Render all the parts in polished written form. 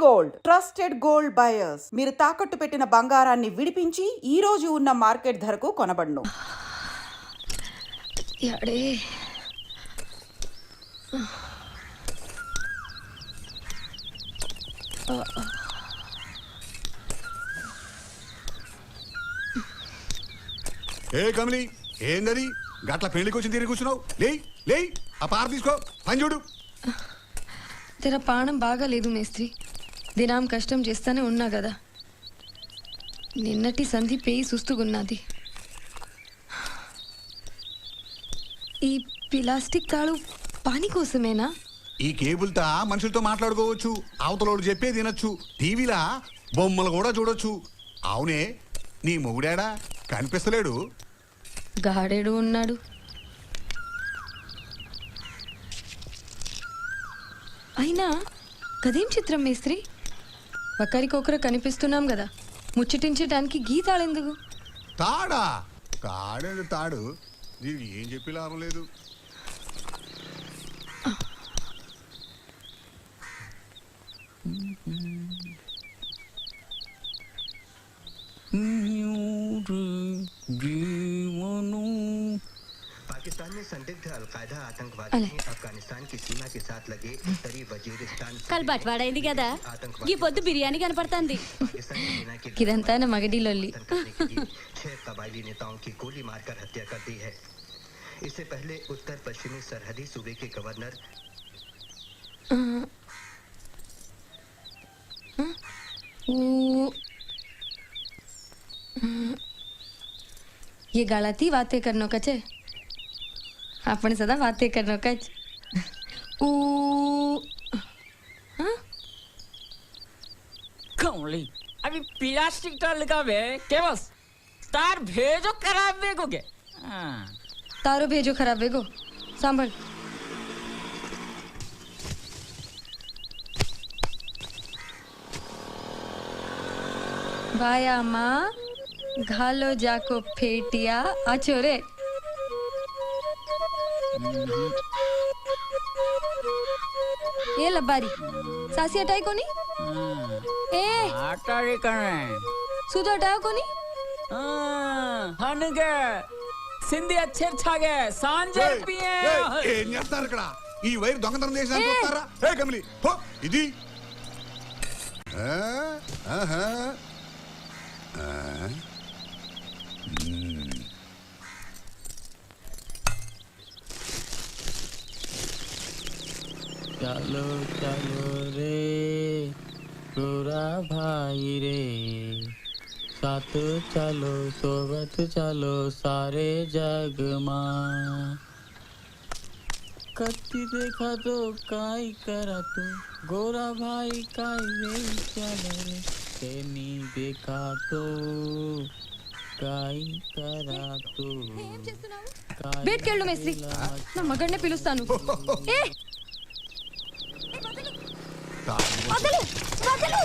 Gold, trusted gold buyers. మీరు తాకట్టు పెట్టిన బంగారాన్ని విడిపించి ఈ రోజు ఉన్న మార్కెట్ ధరకు కొనబడును. యాడే ఏ కమలి ఏందది గట్ల పెళ్లికి వచ్చి తిరిగి కూర్చున్నావు? లే ఆ పార తీసుకో, పని చూడు. తెర పానం బాగాలేదు మేస్త్రి. దినం కష్టం చేస్తానే ఉన్నా కదా. నిన్నటి సంధి పేయి సుస్తుగున్నది. ఈ ప్లాస్టిక్ తాళు పాని కోసమేనా? ఈ కేబుల్తో మనుషులతో మాట్లాడుకోవచ్చు, అవతలోడు చెప్పే తినొచ్చు, టీవీలా బొమ్మలు కూడా చూడొచ్చు. అవునే, నీ మొగుడాడా కనిపిస్తలేడు? గాడేడు ఉన్నాడు. అయినా కదేం చిత్రం మేస్త్రి, ఒకరికొకరు కనిపిస్తున్నాం కదా, ముచ్చటించడానికి గీతాళెందుకు? తాడా? తాడు నీకు ఏం చెప్పి లాభం లేదు. पाकिस्तान में संदिग्ध अलकायदा आतंकवादी ने अफगानिस्तान की सीमा के साथ लगे उत्तरी वजीरिस्तान కల్ బట్వాడైంది కదా, ఈ పొద్దు బిర్యానీ కనపడుతుంది. ఇదంతా నా మగడి లొల్లి. 6 कबायली नेताओं की गोली मारकर हत्या कर दी है. इससे पहले उत्तर पश्चिमी सरहदी सूबे के गवर्नर ये गलती बातें करनो का छे. आपण सदा बातें करनो का छे. कमली अभी प्लास्टिक टाल का बे के बस तार भेजो खराब बेगो के. तारो भेजो खराब बेगो. सांभल भाया माँ घालो जाको फेटिया अचोरे. ये लबारी सासी हटाई कोनी. ए आटारी करने सुधो हटाओ कोनी. हनगे సింధి అచ్చర్ ఛాగే సాంజే పియే. ఏం చేస్తారు ఇక్కడ? ఈ వైర్ దొంగతనం చేసినా చూస్తారా? ఏ కమలి పో, ఇది चलो चलो रे गोरा भाई रे, साथ चलो सोबत चलो सारे जग मां. कत्ती देखा तो काई करा तू गोरा भाई काई वे चलो रे, तेनी देखा तो काई करा तू. బయటకెళ్ళు మేస్త్రి, నా మగడ్నే పిలుస్తాను. ఏ వదలు వదలు.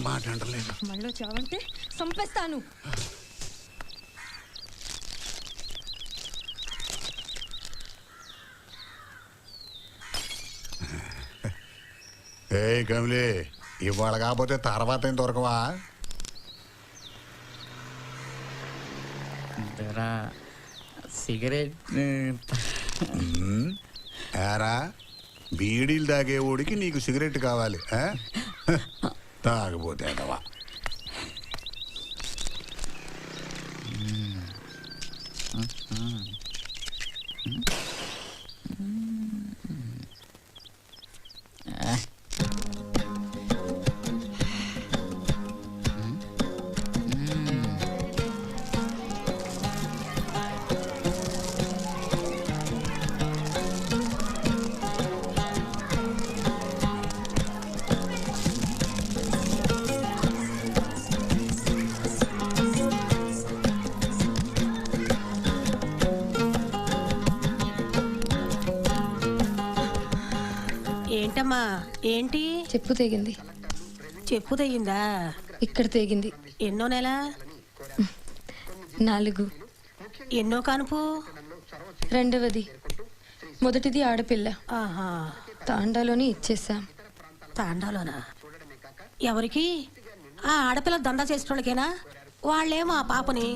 మాట అంటలేదు. మళ్ళీ చావంటే సంపేస్తాను. ఏ కమలి, ఇవాళ కాకపోతే తర్వాత ఏం దొరకవా? సిగరెట్ ఏరా, బీడీలు తాగేవాడికి నీకు సిగరెట్ కావాలి, తాగపోతే అదవా. ఏంటమ్మా, ఏంటి? చెప్పు తెగింది. చెప్పు తెగిందా? ఇక్కడ తెగింది. ఎన్నో నెల? 4. ఎన్నో కానుపు? రెండవది. మొదటిది ఆడపిల్ల. ఆహా, తాండాలోని ఇచ్చేసాం. తాండాలోనా? ఎవరికి? ఆ ఆడపిల్ల దందా చేసేటోళ్ళకేనా? వాళ్ళేమో ఆ పాపని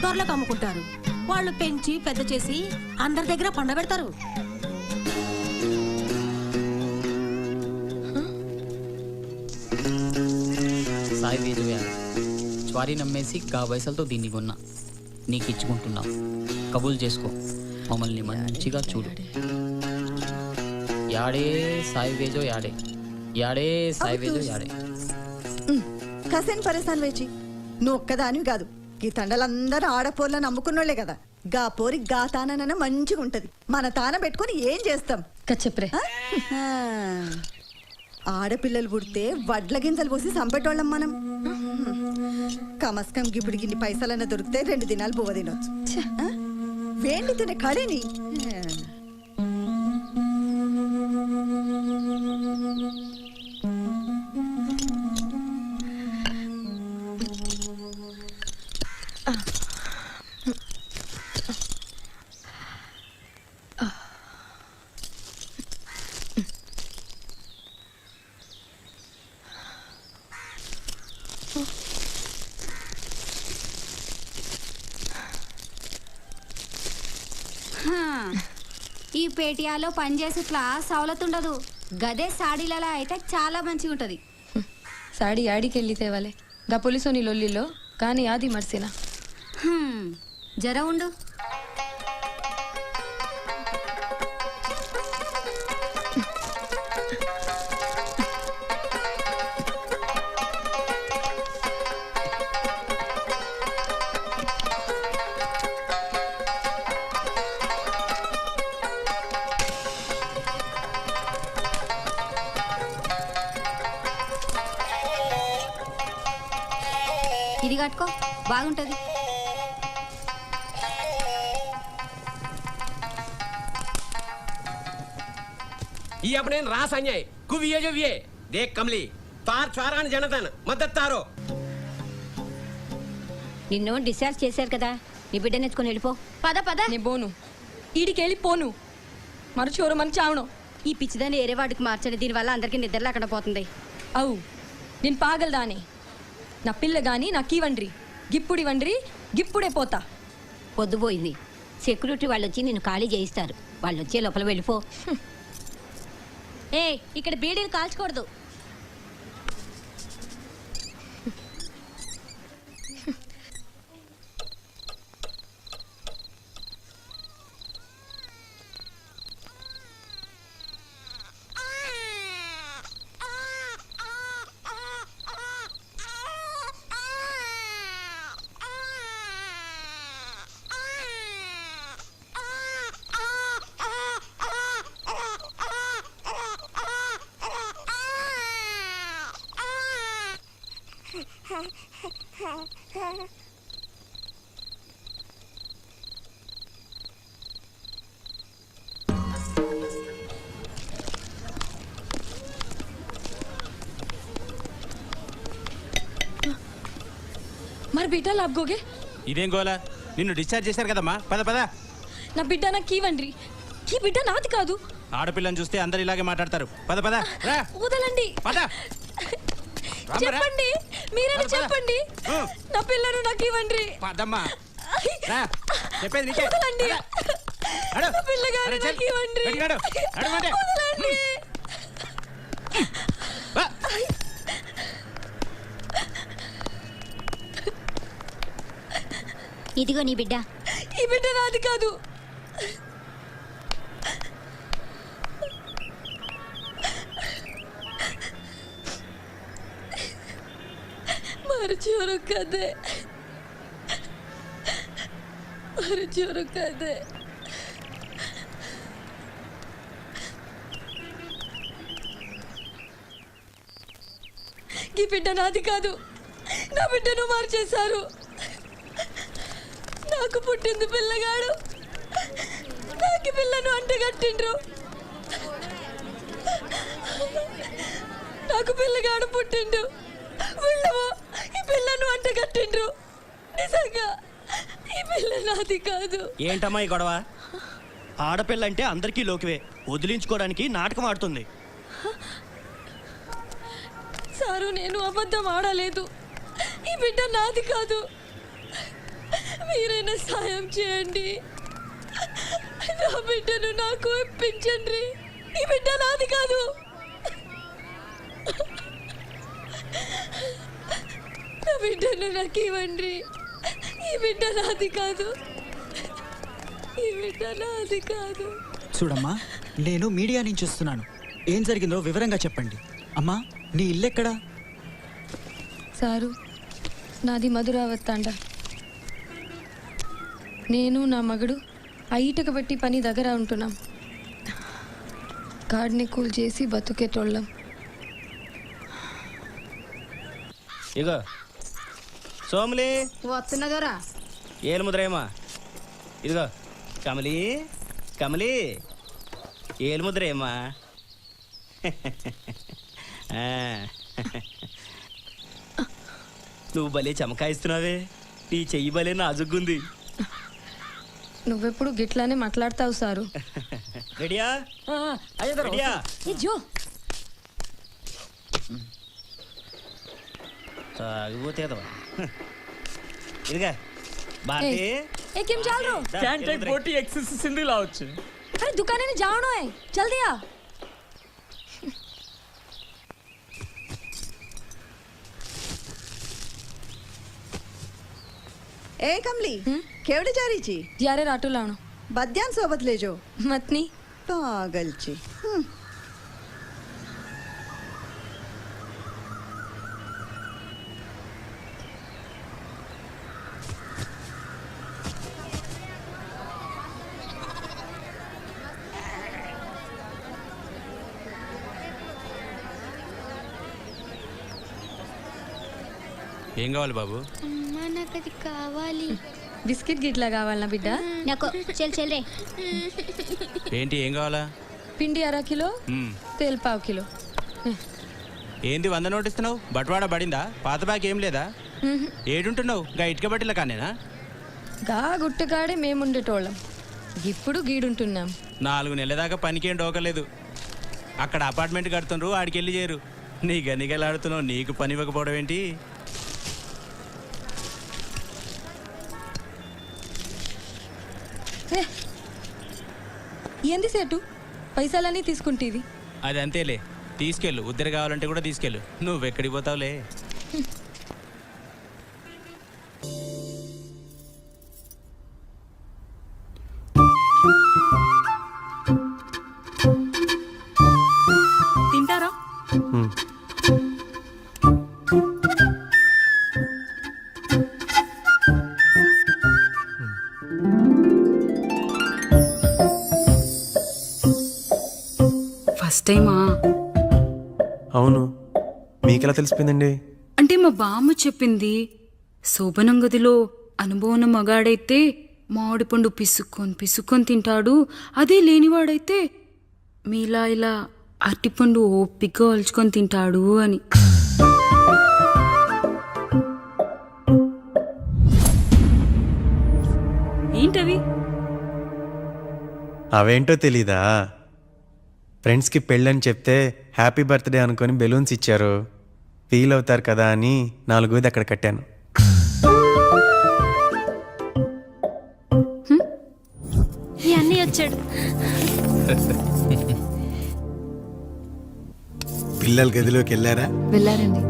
దొరలకు అమ్ముకుంటారు. వాళ్ళు పెంచి పెద్ద చేసి అందరి దగ్గర పండబెడతారు. సాయి వేజువే స్వారీ నమ్మేసి గా పైసలతో దీన్ని కొన్నా, నీకు ఇచ్చుకుంటున్నాం. కబూల్ చేసుకో, మమ్మల్ని మంచిగా చూడు. యాడే సాయి వేజో యాడే, యాడే సాయి వేజో యాడే. కసేన్ పరేసాన్ వేచి నువ్వు ఒక్కదానివి కాదు, ఈ తండలందరూ ఆడపోర్లను నమ్ముకున్నోళ్లే కదా. గా పోరి గా తానన మంచిగా ఉంటది. మన తాన పెట్టుకుని ఏం చేస్తాం? కచ్చప్రే. ఆ? ఆడపిల్లలు పుడితే వడ్ల గింజలు పోసి సంపెట్టోళ్ళం మనం. కమస్కం గిప్పుడు గిన్ని పైసలన్న దొరికితే 2 దినాలు బువ్వ తినొచ్చు. వేండి తినే కళని. ఈ పేటియాలో పనిచేసే క్లాస్ సవలత్ ఉండదు. గదే సాడీలలో అయితే చాలా మంచిగా ఉంటది. సాడి యాడికి వెళ్ళి తేవాలే గా పోలీసోని లొల్లిలో కానీ ఆది మర్సినా. జర ఉండు. ఇది కట్టుకో, బాగుంటది. ये अपने रास अन्याय कुविये जो विये देख कमली तार चारान जनतन मदद तारो. నిన్ను డిశ్చార్జ్ చేశారు కదా, నీ బిడ్డని ఎత్తుకొని వెళ్ళిపో. పద పద. నే బోను ఈడికెళ్ళి పోను మరచోరు మన చావను. ఈ పిచ్చిదాన్ని ఏరే వాడికి మార్చండి. దీనివల్ల అందరికీ నిద్ర లేకుండా పోతుంది. అవు నేను పాగలదాని. నా పిల్ల గాని నాకు ఇవ్వండ్రి, గిప్పుడు ఇవ్వండ్రి, గిప్పుడే పోతా. పొద్దుపోయింది. సెక్యూరిటీ వాళ్ళు వచ్చి నిన్ను ఖాళీ చేయిస్తారు. వాళ్ళు వచ్చే లోపల వెళ్ళిపో. ఏ ఇక్కడ బీడీలు కాల్చకూడదు. మరి బిడ్డ లాభగోగే. ఇదేం గోలా, నిన్ను డిశ్చార్జ్ చేశారు కదమ్మా, పద పద. నా బిడ్డ నాకు ఇవ్వండ్రి. ఈ బిడ్డ నాది కాదు. ఆడపిల్లని చూస్తే అందరు ఇలాగే మాట్లాడతారు. పద పద రా. వదలండి. పద. చెప్పండి, మీరని చెప్పండి. నా పిల్లను నాకు ఇవ్వండి. పదమ్మా రా. చెప్పేది నీకే. వదలండి. అడు. నా పిల్లగాడు అరే, చల్. నాకు ఇవ్వండి. బయటికి అడు. అడగమంటే. వదలండి. వా. ఇదిగో నీ బిడ్డ. ఈ బిడ్డ నాది కాదు. మరచోరు కదే, మరచోరు కదే. ఈ బిడ్డ నాది కాదు. నా బిడ్డను మార్చేశారు. నాకు పుట్టింది పిల్లగాడు, నాకు పిల్లను అంటగట్టిండ్రు. నాకు పిల్లగాడు పుట్టిండు, వీళ్ళము ఈ పిల్లను అంటగట్టిండ్రు. నిజంగా ఈ పిల్ల నాది కాదు. ఏంటమ్మా ఈ గొడవ? ఆడపిల్ల అంటే అందరికీ లోకివే, వదిలించుకోవడానికి నాటకం ఆడుతుంది. సారు, నేను అబద్ధం ఆడలేదు. ఈ బిడ్డ నాది కాదు. మీరైనా సాయం చేయండి. నా బిడ్డను నాకు ఇప్పించండి. ఈ బిడ్డ నాది కాదు. నా బిడ్డను నాకు ఇవ్వండి. ఈ బిడ్డ నాది కాదు. ఈ బిడ్డ నాది కాదు. చూడమ్మా, నేను మీడియా నుంచి వస్తున్నాను. ఏం జరిగిందో వివరంగా చెప్పండి. అమ్మా, నీ ఇల్లెక్కడా? సారు, నాది మధురావత్తాండ. నేను నా మగడు ఐటక పెట్టి పని దగ్గర ఉంటున్నాం. గాడిని కూల్ చేసి బతుకేటోళ్ళం. ఇగో సోములి వస్తున్నదోరా. ఏలు ముద్రేమా? ఇదిగో కమలి, కమలి ఏలు ముద్రేమా? నువ్వు భలే చమకాయిస్తున్నావే. నీ చెయ్యి భలే నాజుగ్గుంది. నువ్వెప్పుడు గిట్లానే మాట్లాడతావు సారు. రెడీయా? రెడీయా? జో తాగిపోతే ఇదిగా బాటి केम चल रो? कैन टेक बोटी एक्सेस सिंधी लाओ छे. अरे दुकाने ने जानो है, चल दिया. ए कमली केवड़े जा रही छी? यारे राटो लावणो. बद्यान सोबत ले जो. मतनी पागल छी. ఏం కావాలి బాబు? అమ్మా నాకు అది కావాలి. బిస్కెట్ గిట్లా కావాలనా బిడ్డ? నాకు చెల్ చెల్ రే. ఏంటి ఏం కావాలా? పిండి 1/2 కిలో, తేల్ 1/2 కిలో. ఏంది 100 నోట్ ఇస్తున్నావు? బట్వాడ పడిందా? పాత బ్యాగ్ ఏం లేదా? ఏడుంటున్నావు? గా ఇటుక బట్టిల కానేనా? గా గుట్టకాడే మేముండేటోళ్ళం. ఇప్పుడు గీడుంటున్నాం. 4 నెలల దాకా పనికేం డోకలేదు. అక్కడ అపార్ట్మెంట్ కడుతుండ్రు, ఆడికి వెళ్ళి చేరు. నీ గనిగలాడుతున్నావు, నీకు పని ఇవ్వకపోవడం ఏంటి? ఏంది సేటు, పైసలన్నీ తీసుకుంటేవి? అది అంతేలే, తీసుకెళ్ళు. ఉద్దరు కావాలంటే కూడా తీసుకెళ్ళు. నువ్వెక్కడికి పోతావులే. తింటారా? ఫస్ట్ టైమా? అవును, మీకెలా తెలిసిపోయిందండి? అంటే మా బామ్మ చెప్పింది. శోభనం గదిలో అనుభవం మగాడైతే మామిడిపండు పిసుక్కొని తింటాడు, అదే లేనివాడైతే మీలా ఇలా అరటిపండు ఓపిగ్గా ఒలుచుకొని తింటాడు అని. ఏంటవి? అవేంటో తెలీదా? ఫ్రెండ్స్కి పెళ్ళని చెప్తే హ్యాపీ బర్త్డే అనుకొని బెలూన్స్ ఇచ్చారు. ఫీల్ అవుతారు కదా అని 4 అక్కడ కట్టాను. అన్నీ వచ్చాడు. పిల్లల గదిలోకి వెళ్ళారా? వెళ్ళారండి.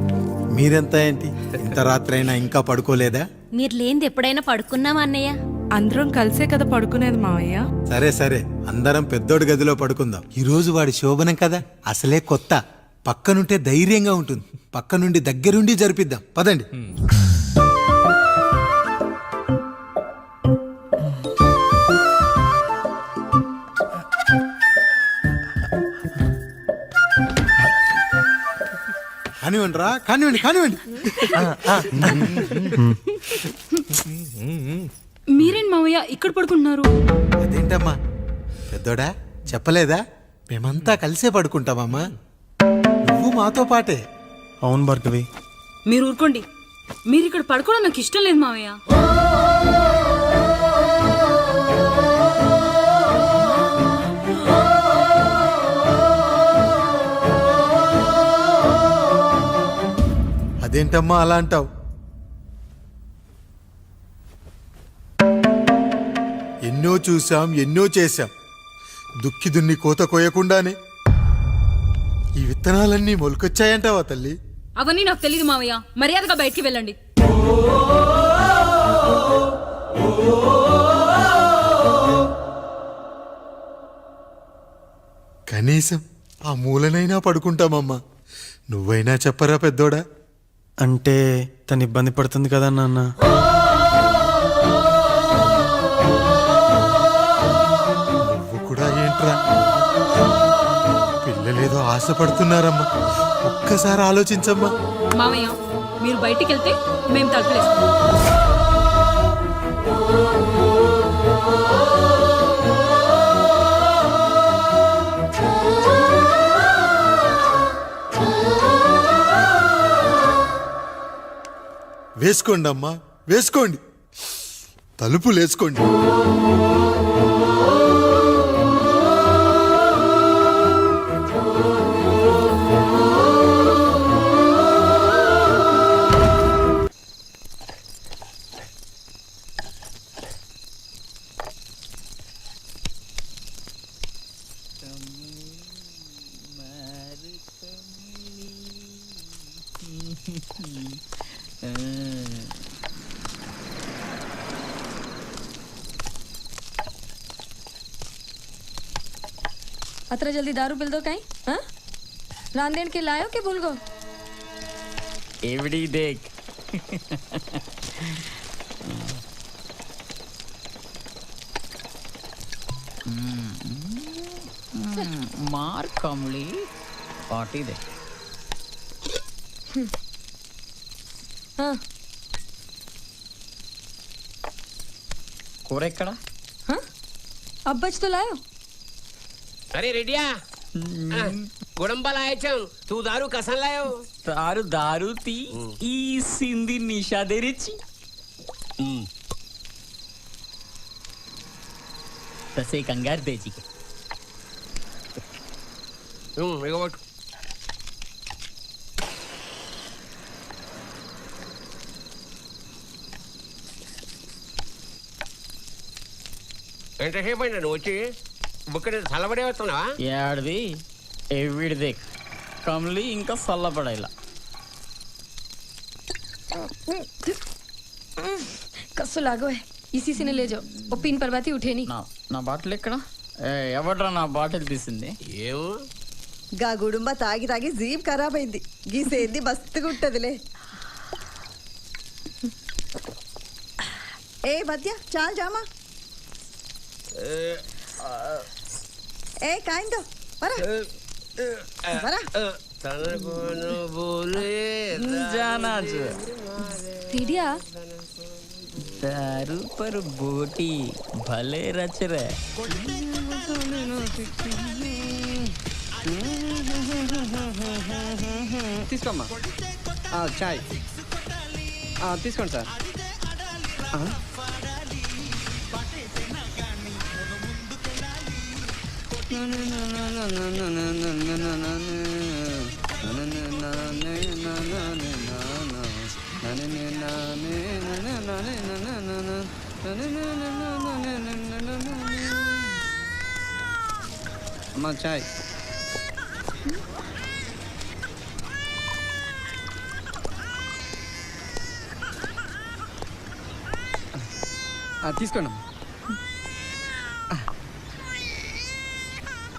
మీరెంత ఏంటి ఇంత రాత్రి అయినా ఇంకా పడుకోలేదా? మీరు లేనిది ఎప్పుడైనా పడుకున్నామా అన్నయ్య? అందరం కలిసే కదా పడుకునేది మావయ్య. సరే సరే, అందరం పెద్దోడి గదిలో పడుకుందాం. ఈ రోజు వాడి శోభనం కదా, అసలే కొత్త. పక్కనుంటే ధైర్యంగా ఉంటుంది. పక్క నుండి దగ్గరుండి జరిపిద్దాం. పదండి. కానివ్వండి రా, కానివ్వండి కానివ్వండి. మీరేం మావయ్య ఇక్కడ పడుకుంటున్నారు? అదేంటమ్మా పెద్దోడా, చెప్పలేదా? మేమంతా కలిసే పడుకుంటామమ్మా. నువ్వు మాతో పాటే. అవును భార్గవి. మీరు ఊరుకోండి. మీరు ఇక్కడ పడుకోవడం నాకు ఇష్టం లేదు మావయ్య. అదేంటమ్మా అలా అంటావు? ఎన్నో చూసాం, ఎన్నో చేశాం. దుక్కి దున్ని కోత కోయకుండానే ఈ విత్తనాలన్నీ మొలకొచ్చాయంటావా తల్లి? అవన్నీ నాకు తెలియదు మావయ్య, మర్యాదగా బయటికి వెళ్ళండి. కనీసం ఆ మూలనైనా పడుకుంటామమ్మా. నువ్వైనా చెప్పరా పెద్దోడా? అంటే తను ఇబ్బంది పడుతుంది కదా నాన్న. నువ్వు కూడా ఏంట్రా, పిల్లలేదో ఆశపడుతున్నారమ్మా. ఒక్కసారి ఆలోచించమ్మా. మావయ్య మీరు బయటికి వెళ్తే మేము తలుపులేస్తాం. వేసుకోండి అమ్మా, వేసుకోండి, తలుపులు వేసుకోండి. अतरा जल्दी दारू पिल दो कहीं? हाँ? रांदेन के लायो के भूल गो? एवडी देख. मार कमली पार्टी दे. हाँ. कोरे कड़ा? हाँ? अब बच तो लायो. अरे रेडिया गुड़ंबा लाए चल. तू दारू कसन लायो? दारू दारू ती ई सिंधी निशा दे रिची. तसे कंगार देजी के. इगो बट. ఎంతసేపు అయినా నువ్వు వచ్చి బుక్కడ చల్లబడే వస్తున్నావా? ఏడది ఎవిడి దేక్ కమలి ఇంకా చల్లబడేలా. कस्सो लागो है इसी से ने ले जाओ. वो पिन परवाती उठे नहीं. నా బాటిల్ ఎక్కడ? ఎవడ్రా నా బాటిల్ తీసింది? ఏమో గా గుడుంబ తాగి తాగి జీప్ ఖరాబ్ అయింది. గీసేంది మస్తుగా ఉంటదిలే. ఏ మధ్య చాలు జామా. ఏ కాయిందో వరా వరా. जाना जो रेडिया दारू पर बोटी भले रच रहे. తీసుకోమ్మా చాయ్ తీసుకోండి సార్. అమ్మా చాయ్. తీసుకోండి.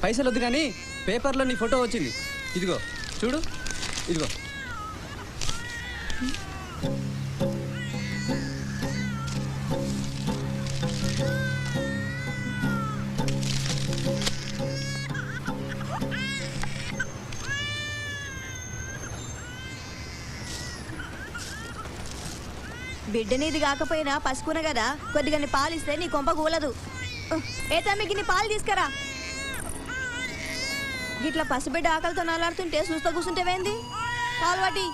పైసలు వద్దు కానీ పేపర్లో నీ ఫోటో వచ్చింది. ఇదిగో చూడు, ఇదిగో. బిడ్డనేది కాకపోయినా పసుకున కదా, కొద్దిగా పాలిస్తే నీ కొంప కూలదు. ఏ తమ్మికి నీ పాలు తీసుకురా. గిట్లా పసిబిడ్డ ఆకలితో నలాడుతుంటే చూస్తా కూర్చుంటేవేంది? పాలు వాటి.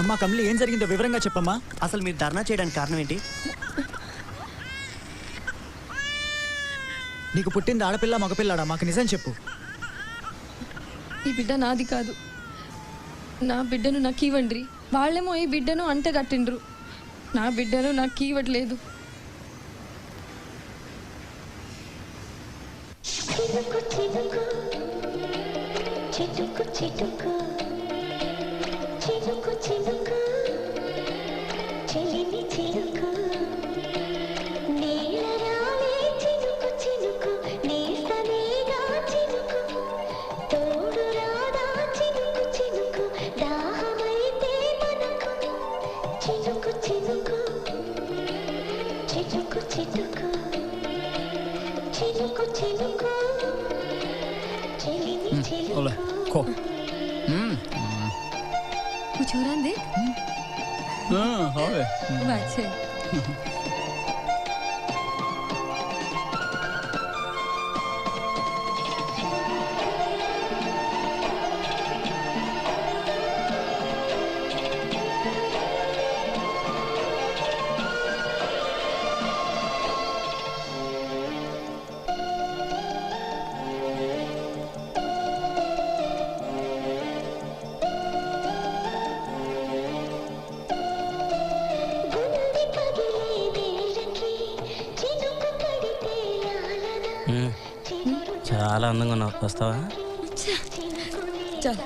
అమ్మా కమలి ఏం జరిగిందో వివరంగా చెప్పమ్మా. అసలు మీరు ధర్నా చేయడానికి కారణం ఏంటి? నీకు పుట్టింది ఆడపిల్ల మగపిల్లాడా? మాకు నిజం చెప్పు. ఈ బిడ్డ నాది కాదు. నా బిడ్డను నాకు ఇవ్వండి. వాళ్ళేమో ఈ బిడ్డను అంటగట్టిండ్రు. నా బిడ్డను నాకు ఇవ్వట్లేదు. कुछ हो रहा है देख। बात है। చాలా అందంగా ఉన్నావు, వస్తావా? चल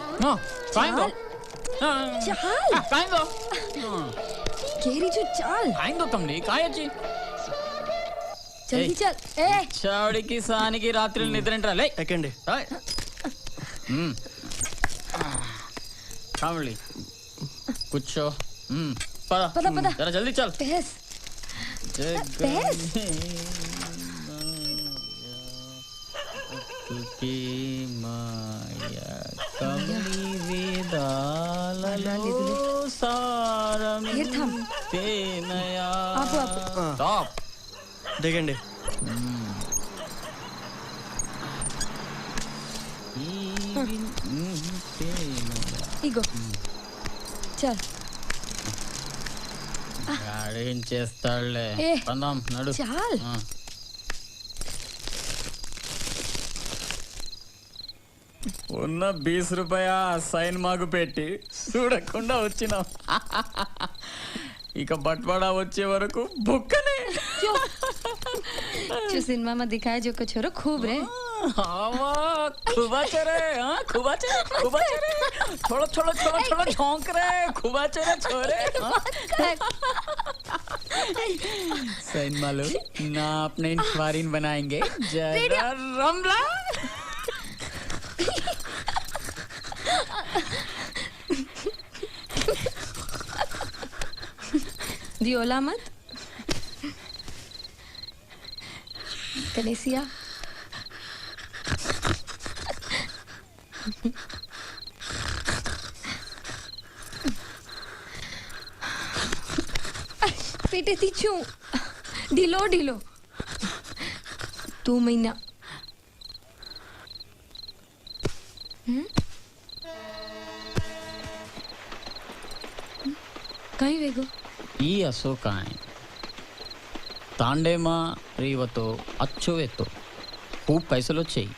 केरी जो चल కమలి కాయొచ్చి जल्दी चल। ए చావుడికి సానికి రాత్రి నిద్ర లే ఎక్కండి. కమలి కూర్చో. పద పద పద జరా జల్దీ చల్. बस बस తుకి మాయా కమలి వేదాలలో సారం తేనయా. స్టాప్. దిగండి. ఇగో చల్. ఏం చేస్తాడులే. పందాం నడు. చాల్. ఉన్న 20 రూపాయ సైన్ మాకు పెట్టి చూడకుండా వచ్చినాం. ఇక బట్వాడా వచ్చే వరకు బుక్కనే. जो सिनेमा में दिखाया जो कुछ हो खूब रे खुबाचरे खुबाचरे छोड़ो छोड़ो छोड़ो छोड़ो झोंक रे खुबाचरे छोरे. सैन मालू ना अपने इंक्वायरीन बनाएंगे जरा रमला. दियोला मत कलेसिया. पेटे तीचू ढीलो ढीलो 2 महीना. कहीं वेगो ఈ అశోకాయ్ తాండేమా రీవతో అచ్చు ఎత్తు खूप पैसे వచ్చాయి.